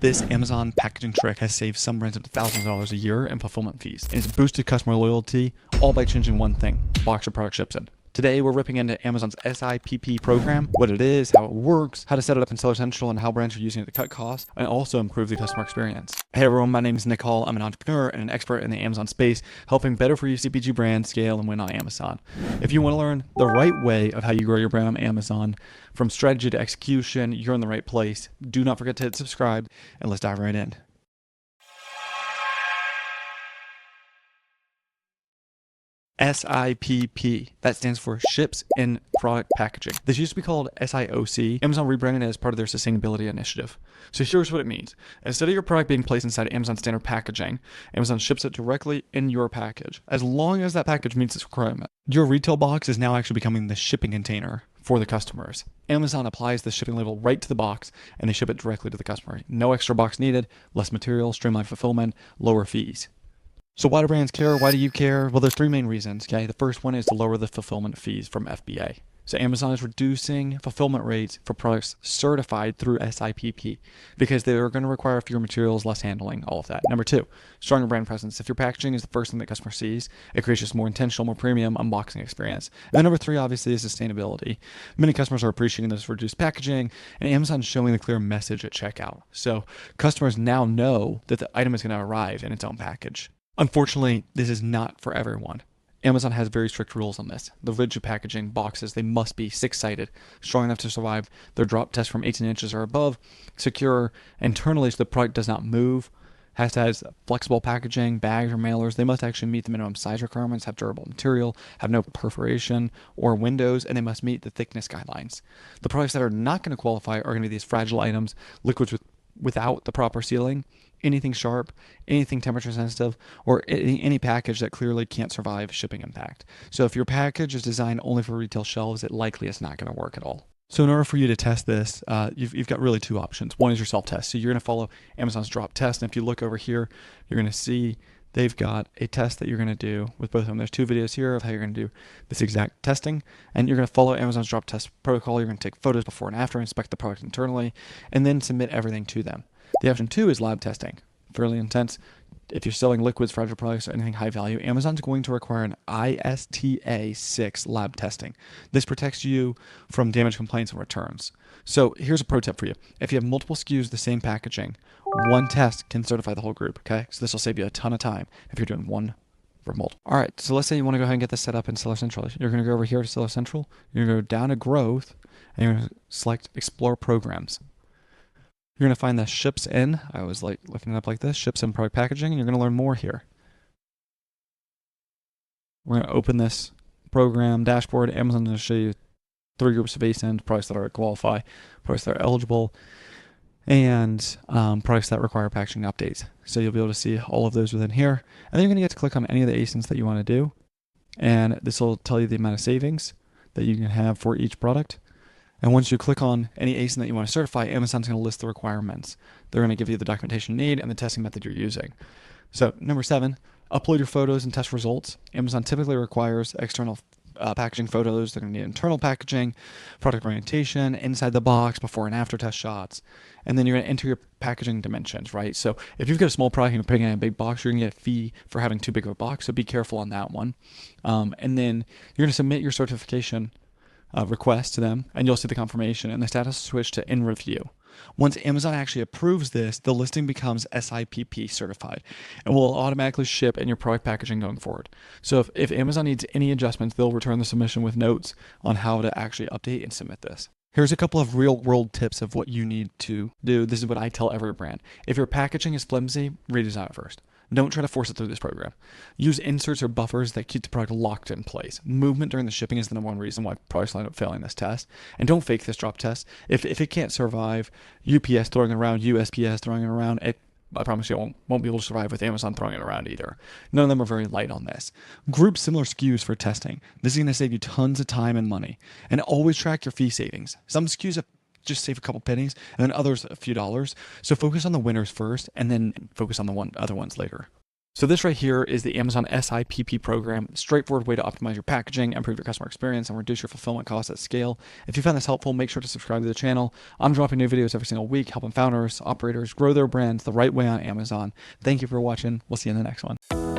This Amazon packaging trick has saved some brands up to thousands of dollars a year in fulfillment fees. And it's boosted customer loyalty, all by changing one thing: box your product ships in. Today, we're ripping into Amazon's SIPP program, what it is, how it works, how to set it up in Seller Central, and how brands are using it to cut costs and also improve the customer experience. Hey everyone, my name is Nick Hall. I'm an entrepreneur and an expert in the Amazon space, helping better for you CPG brands scale and win on Amazon. If you want to learn the right way of how you grow your brand on Amazon, from strategy to execution, you're in the right place. Do not forget to hit subscribe, and let's dive right in. SIPP. That stands for Ships in Product Packaging. This used to be called SIOC. Amazon rebranded it as part of their sustainability initiative. So here's what it means. Instead of your product being placed inside Amazon standard packaging, Amazon ships it directly in your package, as long as that package meets its requirement. Your retail box is now actually becoming the shipping container for the customers. Amazon applies the shipping label right to the box, and they ship it directly to the customer. No extra box needed, less material, streamlined fulfillment, lower fees. So why do brands care? Why do you care? Well, there's three main reasons, okay? The first one is to lower the fulfillment fees from FBA. So Amazon is reducing fulfillment rates for products certified through SIPP because they're going to require fewer materials, less handling, all of that. Number two, stronger brand presence. If your packaging is the first thing that customer sees, it creates just more intentional, more premium unboxing experience. And then number three, obviously, is sustainability. Many customers are appreciating this reduced packaging, and Amazon is showing the clear message at checkout. So customers now know that the item is going to arrive in its own package. Unfortunately, this is not for everyone. Amazon has very strict rules on this. The rigid packaging boxes, they must be six-sided, strong enough to survive their drop test from 18 inches or above, secure internally so the product does not move, has to have flexible packaging, bags or mailers. They must actually meet the minimum size requirements, have durable material, have no perforation or windows, and they must meet the thickness guidelines. The products that are not going to qualify are going to be these fragile items, liquids without the proper sealing, anything sharp, anything temperature sensitive, or any package that clearly can't survive shipping impact. So if your package is designed only for retail shelves, it likely is not going to work at all. So in order for you to test this, you've got really two options. One is your self-test. So you're going to follow Amazon's drop test. And if you look over here, you're going to see they've got a test that you're going to do with both of them. There's two videos here of how you're going to do this exact testing. And you're going to follow Amazon's drop test protocol. You're going to take photos before and after, inspect the product internally, and then submit everything to them. The option two is lab testing. Fairly intense. If you're selling liquids, fragile products, or anything high value, Amazon's going to require an ISTA 6 lab testing. This protects you from damage complaints and returns. So here's a pro tip for you. If you have multiple SKUs, the same packaging, one test can certify the whole group, okay? So this will save you a ton of time if you're doing one for multiple. All right, so let's say you want to go ahead and get this set up in Seller Central. You're going to go over here to Seller Central. You're going to go down to Growth, and you're going to select Explore Programs. You're going to find the Ships In. I was like looking it up like this, Ships In Product Packaging, and you're going to learn more here. We're going to open this program dashboard. Amazon's going to show you three groups of ASIN, products that are qualify, products that are eligible, and products that require packaging updates. So you'll be able to see all of those within here. And then you're going to get to click on any of the ASINs that you want to do. And this will tell you the amount of savings that you can have for each product. And once you click on any ASIN that you want to certify, Amazon's going to list the requirements. They're going to give you the documentation you need and the testing method you're using. So number 7, upload your photos and test results. Amazon typically requires external packaging photos. They're going to need internal packaging, product orientation, inside the box, before and after test shots. And then you're going to enter your packaging dimensions, right? So if you've got a small product and you're putting it in a big box, you're going to get a fee for having too big of a box. So be careful on that one. And then you're going to submit your certification request to them, and you'll see the confirmation, and the status will switch to in review. Once Amazon actually approves this, the listing becomes SIPP certified and will automatically ship in your product packaging going forward. So if Amazon needs any adjustments, they'll return the submission with notes on how to actually update and submit this. Here's a couple of real world tips of what you need to do. This is what I tell every brand. If your packaging is flimsy, redesign it first. Don't try to force it through this program. Use inserts or buffers that keep the product locked in place. Movement during the shipping is the number one reason why products end up failing this test. And don't fake this drop test. If it can't survive UPS throwing it around, USPS throwing it around, I promise you it won't be able to survive with Amazon throwing it around either. None of them are very light on this. Group similar SKUs for testing. This is going to save you tons of time and money. And always track your fee savings. Some SKUs have just save a couple pennies, and then others a few dollars. So focus on the winners first, and then focus on the other ones later. So this right here is the Amazon SIPP program, straightforward way to optimize your packaging, improve your customer experience, and reduce your fulfillment costs at scale. If you found this helpful, make sure to subscribe to the channel. I'm dropping new videos every single week, helping founders, operators grow their brands the right way on Amazon. Thank you for watching. We'll see you in the next one.